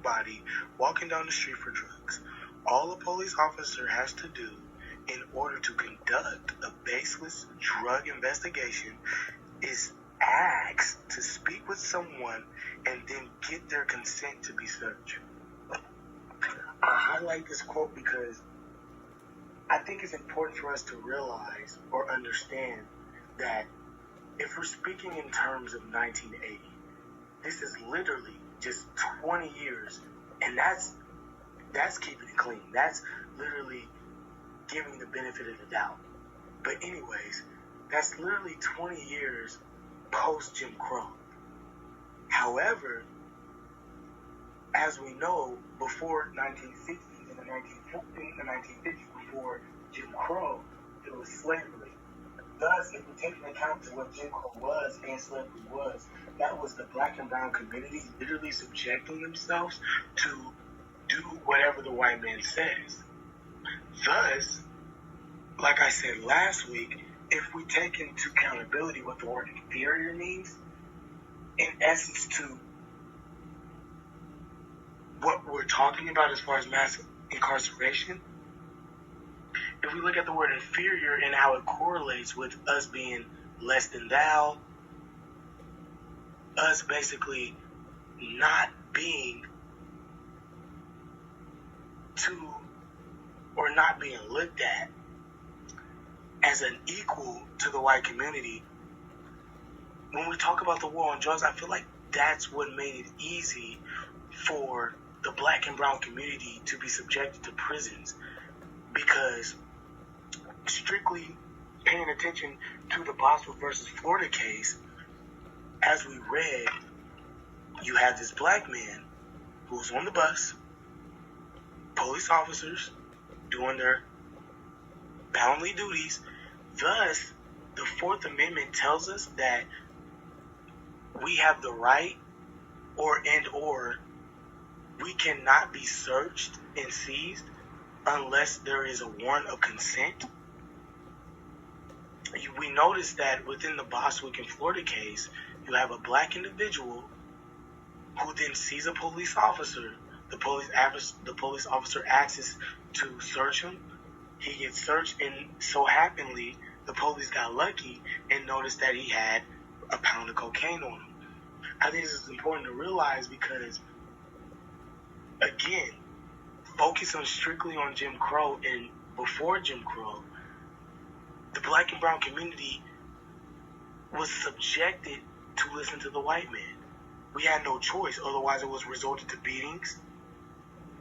anybody walking down the street for drugs. All a police officer has to do in order to conduct a baseless drug investigation is ask to speak with someone and then get their consent to be searched. I highlight this quote because I think it's important for us to realize or understand that if we're speaking in terms of 1980, this is literally just 20 years, and that's keeping it clean. That's literally giving the benefit of the doubt. But anyways, that's literally 20 years post Jim Crow. However, as we know, before 1960s and the 1950s, before Jim Crow, there was slavery. Thus, if we take into account to what Jim Crow was and slavery was, that was the black and brown community literally subjecting themselves to do whatever the white man says. Thus, like I said last week, if we take into accountability what the word inferior means, in essence to what we're talking about as far as mass incarceration, if we look at the word inferior and how it correlates with us being less than thou, us basically not being to or not being looked at as an equal to the white community. When we talk about the war on drugs, I feel like that's what made it easy for the black and brown community to be subjected to prisons, because strictly paying attention to the Boswell versus Florida case, as we read, you had this black man who was on the bus, police officers doing their boundly duties. Thus, the Fourth Amendment tells us that we have the right or we cannot be searched and seized unless there is a warrant of consent. We notice that within the Boswick and Florida case, you have a black individual who then sees a police officer. The police officer asks to search him. He gets searched, and so happenly, the police got lucky and noticed that he had a pound of cocaine on him. I think this is important to realize because, again, focus on strictly on Jim Crow and before Jim Crow, the black and brown community was subjected to listen to the white man. We had no choice, otherwise it was resorted to beatings,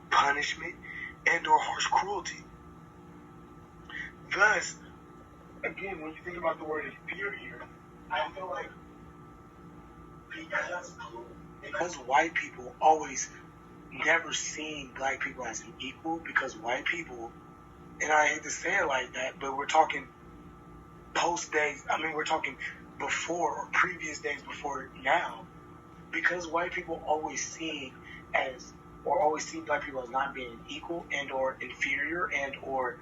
punishment, and or harsh cruelty. Thus, again, when you think about the word inferior, I feel like because white people always never seen black people as an equal, because white people, and I hate to say it like that, but we're talking post days, we're talking before or previous days before now, because white people always seen black people as not being equal and or inferior and or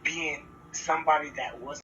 being somebody that wasn't